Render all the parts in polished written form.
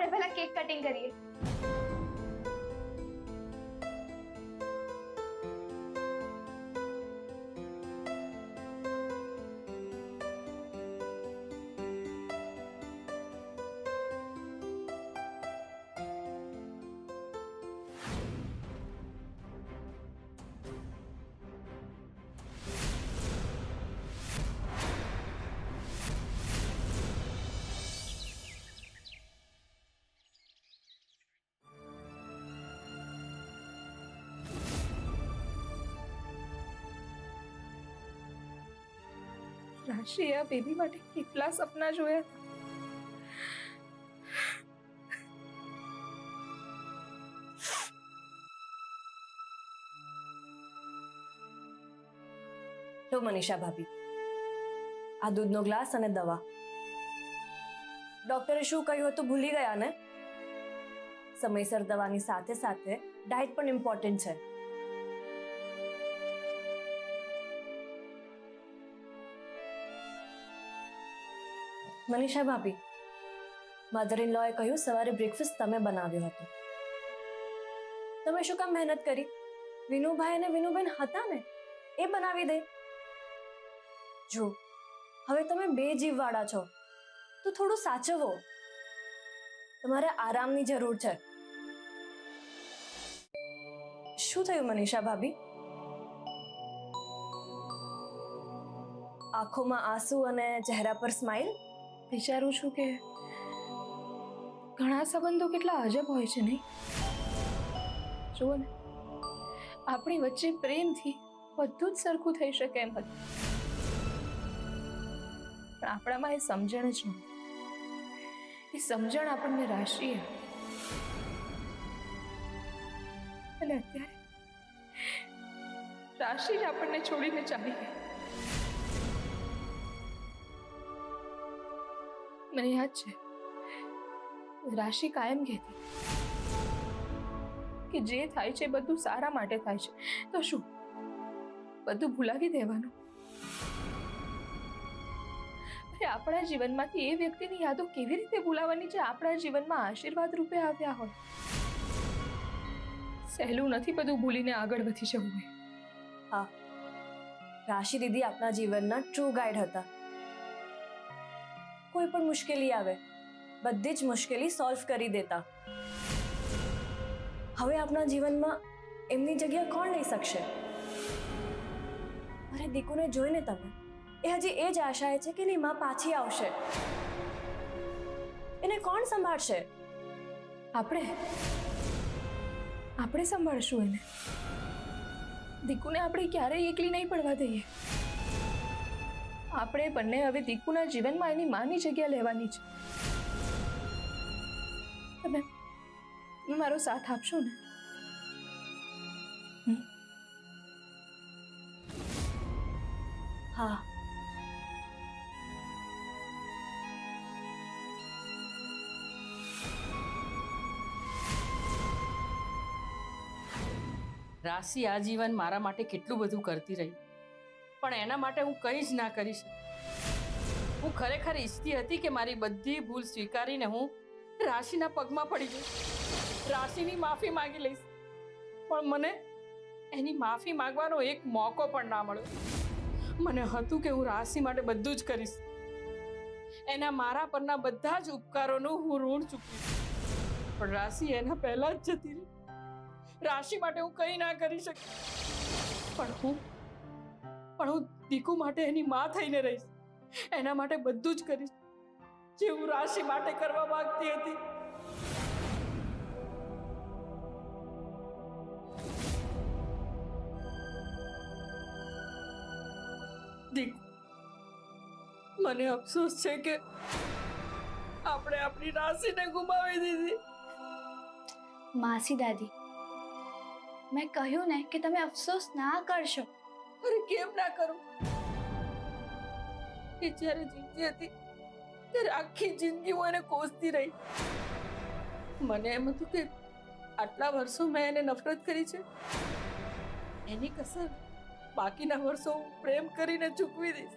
આપણે પહેલા cake cutting કરીએ. રાશિએ આ બેબી માટે કેટલા સપના જોયા હતા. લો મનીષા ભાભી, આ દૂધનો ગ્લાસ અને દવા. ડોક્ટરે શું કહ્યું હતું ભૂલી ગયા ને? સમયસર દવાની સાથે સાથે ડાયટ પણ ઇમ્પોર્ટન્ટ છે. મનીષા ભાભી, મધર ઇન લોએ કહ્યું સવારે બ્રેકફાસ્ટ તમે બનાવ્યો હતો. તમે શું કામ મહેનત કરી? વિનુભાઈ અને વિનુબેન હતા ને, એ બનાવી દે. જો હવે તમે બે જીવવાળા છો તો થોડું સાચવો. તમારે આરામની જરૂર છે. શું થયું મનીષા ભાભી? આંખોમાં આંસુ અને ચહેરા પર સ્માઈલ? વિચારું છું કે ઘણા સંબંધો કેટલા અજબ હોય છે નહીં? જુઓ ને, આપણી વચ્ચે પ્રેમથી બધું જ સરખું થઈ શકે એમ હતું, પણ આપણામાં એ સમજણ જ નહોતી. એ સમજણ આપણને રાશિએ અને અત્યારે રાશિ જ આપણને છોડીને ચાલી ગઈ. મને યાદ છે, રાશિ કાયમ કહેતી કે જે થાય છે બધું સારા માટે થાય છે, તો શું બધું ભૂલાવી દેવાનું? અરે આપણા જીવનમાંથી એ વ્યક્તિની યાદો કેવી રીતે ભૂલાવાની જે આપણા જીવનમાં આશીર્વાદ રૂપે આવ્યા હોય? સહેલું નથી બધું ભૂલીને આગળ વધી જવું. હા, રાશિ દીદી આપણા જીવનના ટ્રુ ગાઈડ હતા. કોઈ પણ મુશ્કેલી આવે બધી જ મુશ્કેલી સોલ્વ કરી દેતા. હવે આપણા જીવનમાં એમની જગ્યા કોણ લઈ શકશે? અરે દીકુને જોઈને તમે, એ હજી એ જ આશાએ છે કે એની માં પાછી આવશે. એને કોણ સંભાળશે? આપણે સંભાળશું એને. દીકુને આપણે ક્યારેય એકલી નહીં પડવા દઈએ. આપણે બંને હવે દીકુના જીવનમાં એની માની જગ્યા લેવાની છે. તમે મારો સાથ આપશો ને? હા. રાશિ આજીવન મારા માટે કેટલું બધું કરતી રહી, પણ એના માટે હું કંઈ જ ના કરી શકી. હું ખરેખર ઈચ્છતી હતી કે મારી બધી ભૂલ સ્વીકારીને હું રાશિના પગમાં પડી જઈશ, રાશિની માફી માંગી લઈશ, પણ મને એની માફી માંગવાનો એક મોકો પણ ના મળ્યો. મને હતું કે હું રાશિ માટે બધું જ કરીશ, એના મારા પરના બધા જ ઉપકારોનું હું ઋણ ચૂકવીશ, પણ રાશિ એના પહેલા જ જતી રહી. રાશિ માટે હું કંઈ ના કરી શકી, પણ હું દીકુ માટે એની માં થઈને રહીશ, એના માટે બધું જ કરીશ જે હું રાશિ માટે કરવા માંગતી હતી. દીકુ, મને અફસોસ છે કે આપણે આપણી રાશિને ગુમાવી દીધી. માસી દાદી, મેં કહ્યું ને કે તમે અફસોસ ના કરશો. અરે કેમ ના કરું? એ જ્યારે જીવતી હતી ત્યારે આખી જિંદગી હું એને કોસતી રહી. મને એમ હતું કે આટલા વર્ષો મેં એને નફરત કરી છે, એની કસર બાકીના વર્ષો હું પ્રેમ કરીને ચૂકવી દઈશ,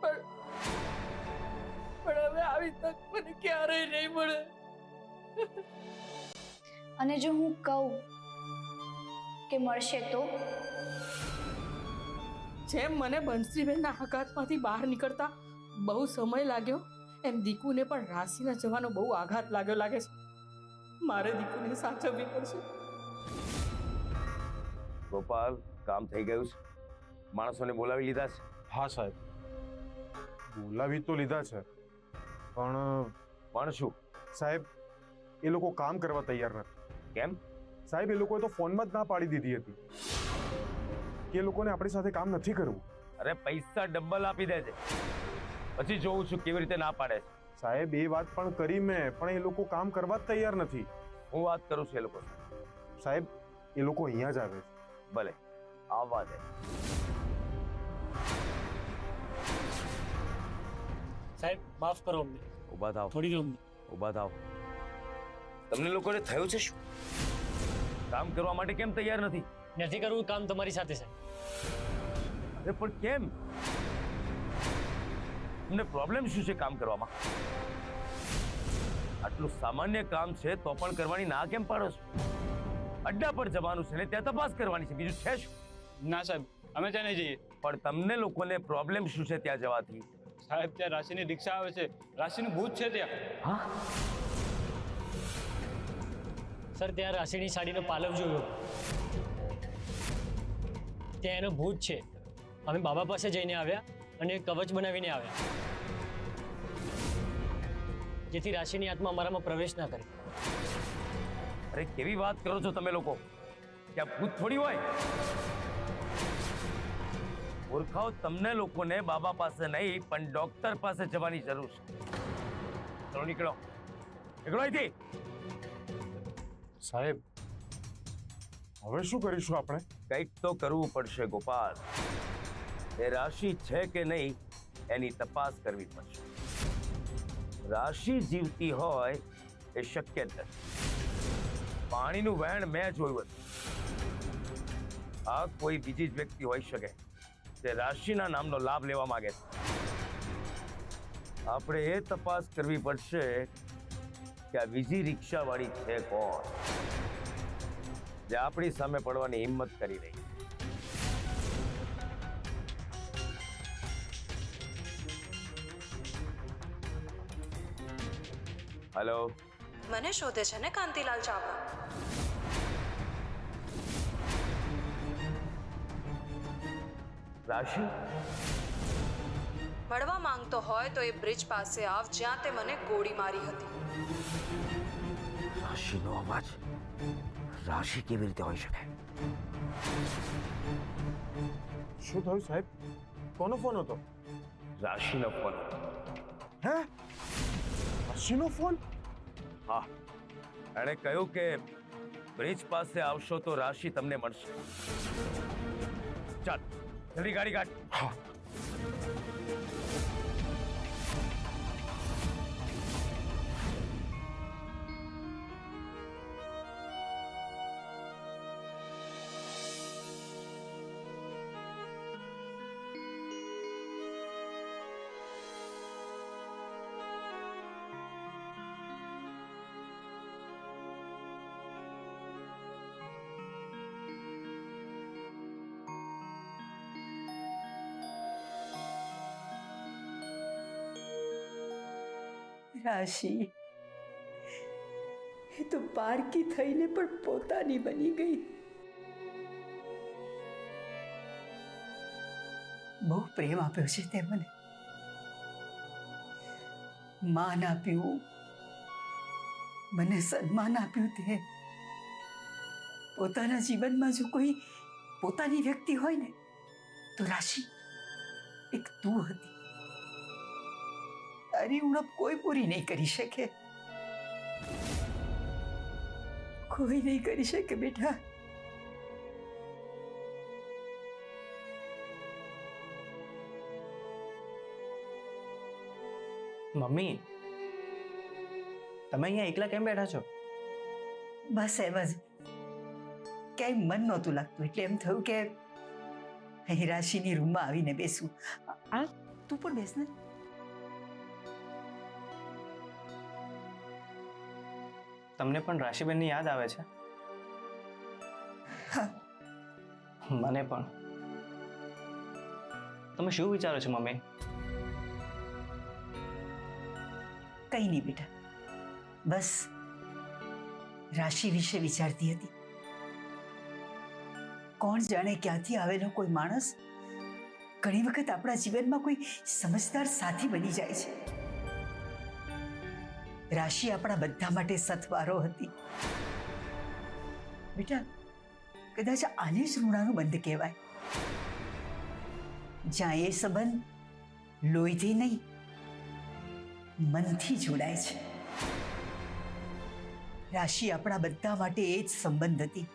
પણ હવે આવી તક મને ક્યારેય નહીં મળે. અને જો હું કહું કે મળશે તો? જેમ મને બંસીબેનના હકાતમાંથી બહાર નીકળતા બહુ સમય લાગ્યો, એમ દીકુને પણ રાશિના જવાનો બહુ આઘાત લાગ્યો લાગે છે. મારે દીકુને સાચવવી પડશે. ગોપાલ, કામ થઈ ગયું છે? માણસોને બોલાવી લીધા છે? હા સાહેબ, બોલાવી તો લીધા છે, પણ શું? સાહેબ એ લોકો કામ કરવા તૈયાર નથી. કેમ? સાહેબ એ લોકોએ તો ફોનમાં જ ના પાડી દીધી હતી કે એ લોકોને આપણી સાથે કામ નથી કરવું. અરે પૈસા ડબલ આપી દે છે, પછી જોઉં છું કેવી રીતે ના પાડે છે. સાહેબ એ વાત પણ કરી મેં, પણ એ લોકો કામ કરવા જ તૈયાર નથી. હું વાત કરું છું એ લોકો. સાહેબ એ લોકો અહીંયા જ આવે છે. ભલે આવવા દે. સાહેબ માફ કરો અમને, ઉભા થાવ, થોડી રૂમ ઉભા થાવ. તમને લોકોને થયું છે શું? કામ કરવા માટે કેમ તૈયાર નથી? નથી કરવું કામ તમારી સાથે સાહેબ. અરે પણ કેમ? તમને પ્રોબ્લેમ શું છે કામ કરવામાં? આટલું સામાન્ય કામ છે તો પણ કરવાની ના કેમ પાડો છો? અડ્ડા પર જવાનું છે ને ત્યાં તપાસ કરવાની છે, બીજું છે શું? ના સાહેબ, અમે ત્યાં નહીં જઈએ. પણ તમને લોકોને પ્રોબ્લેમ શું છે ત્યાં જવાથી? સાહેબ ત્યાં રાશિની દીક્ષા આવે છે, રાશિનું ભૂત છે ત્યાં. હા, સર ત્યાં રાશિની સાડીનો પાલવ જોયો, ત્યાં એનો ભૂત છે. અમે બાબા પાસે જઈને આવ્યા અને કવચ બનાવીને આવ્યા, જેથી રાશિની આત્મા અમારામાં પ્રવેશ ના કરે. અરે કેવી વાત કરો છો તમે લોકો? ત્યાં ભૂત થોડી હોય. ઓળખાઓ, તમને લોકોને બાબા પાસે નહીં પણ ડોક્ટર પાસે જવાની જરૂર છે. ચલો નીકળો, નીકળો અહીંથી. સાહેબ હવે શું કરીશું આપણે? કંઈક તો કરવું પડશે ગોપાલ. એ રાશિ છે કે નહીં એની તપાસ કરવી પડશે. રાશિ જીવતી હોય એ શક્ય જ નથી. પાણીનું વહેણ મેં જોયું હતું. આ કોઈ બીજી જ વ્યક્તિ હોઈ શકે જે રાશિના નામનો લાભ લેવા માંગે છે. આપણે એ તપાસ કરવી પડશે કે આ બીજી રિક્ષાવાળી છે કોણ, જે આપણી સામે પડવાની હિંમત કરી રહી. હેલો, મને શોધે છે ને કાંતિલાલ ચાવડા? રાશિ મળવા માંગતો હોય તો એ બ્રિજ પાસે આવ જ્યાં તે મને ગોળી મારી હતી. રાશિનો અવાજ રાશિ કેવી રીતે હોઈ શકે? શું થયું સાહેબ? કોનો ફોન હતો? રાશિનો ફોન. હે, રાશિનો ફોન? હા, એણે કહ્યું કે બ્રિજ પાસે આવશો તો રાશિ તમને મળશે. ચાલ જલ્દી ગાડી કાઢ. હા. રાશિ એ તો પારકી થઈને પણ પોતાની બની ગઈ. બહુ પ્રેમ આપ્યો છે તે મને, માન આપ્યું, મને સન્માન આપ્યું. તે પોતાના જીવનમાં જો કોઈ પોતાની વ્યક્તિ હોય ને તો રાશિ એક તું હતી. તારી ઉણપ કોઈ પૂરી નહીં કરી શકે, કોઈ નહીં કરી શકે બેટા. મમ્મી, તમે અહીંયા એકલા કેમ બેઠા છો? બસ એમ જ ક્યાંય મન નહોતું લાગતું એટલે એમ થયું કે અહીં રાશિની રૂમમાં આવીને બેસું. તું પણ બેસ ને. તમને પણ રાશિબેનની યાદ આવે છે? હા. મને પણ. તમે શું વિચારો છો મમ્મી? કંઈ નહીં બેટા, બસ રાશિ વિશે વિચારતી હતી. કોણ જાણે ક્યાંથી આવેલો કોઈ માણસ ઘણી વખત આપણા જીવનમાં કોઈ સમજદાર સાથી બની જાય છે. રાશિ આપણા બધા માટે સથવારો હતી. બેટા, કદાચ આને જ ઋણાનું બંધ કહેવાય, જ્યાં એ સંબંધ લોહીથી નહીં મનથી જોડાય છે. રાશિ આપણા બધા માટે એ જ સંબંધ હતી,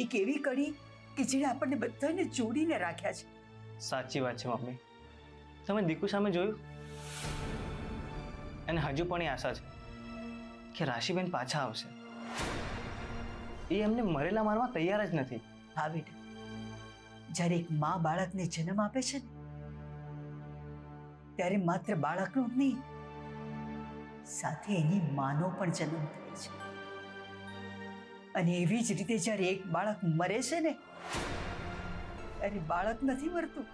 એક એવી કડી કે જેણે આપણને બધાને જોડીને રાખ્યા છે. સાચી વાત છે મમ્મી. તમે દીકુ સામે જોયું? અને હજુ પણ એ આશા છે કે રાશિબેન પાછા આવશે. એ એમને મરેલા મારવા તૈયાર જ નથી. હા બેટા, જ્યારે એક મા બાળકને જન્મ આપે છે ને, ત્યારે માત્ર બાળકનો જ નહીં, સાથે એની માનો પણ જન્મ થાય છે. અને એવી જ રીતે જ્યારે એક બાળક મરે છે ને, ત્યારે બાળક નથી મરતું,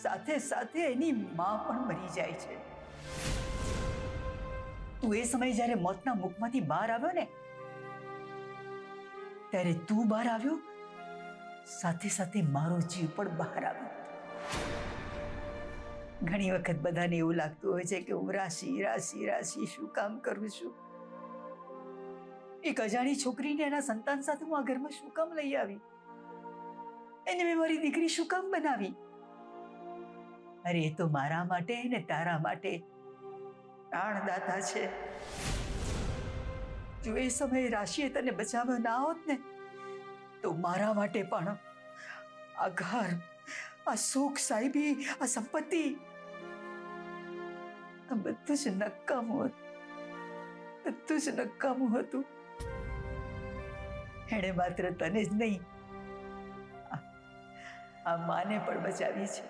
સાથે સાથે એની મા પણ મરી જાય છે. તું એ સમયે જ્યારે મોતના મુખમાંથી બહાર આવ્યો ને, ત્યારે તું બહાર આવ્યો, સાથે સાથે મારો જીવ પણ બહાર આવ્યો. ઘણી વખત બધાને એવું લાગતું હોય છે કે હું રાશિ રાશિ રાશિ શું કામ કરું છું? એક અજાણી છોકરીને એના સંતાન સાથે હું આ ઘરમાં શું કામ લઈ આવી? એને મેં મારી દીકરી શું કામ બનાવી? અરે એ તો મારા માટે ને તારા માટે પ્રાણદાતા છે. જો એ સમયે રાશિએ તને બચાવ્યો ના હોત ને, તો મારા માટે પણ આ ઘર, આ સુખ, સાહેબી, આ સંપત્તિ, આ બધું જ નકામું હતું. બધું જ નકામું હતું. એણે માત્ર તને જ નહીં, આ માને પણ બચાવી છે.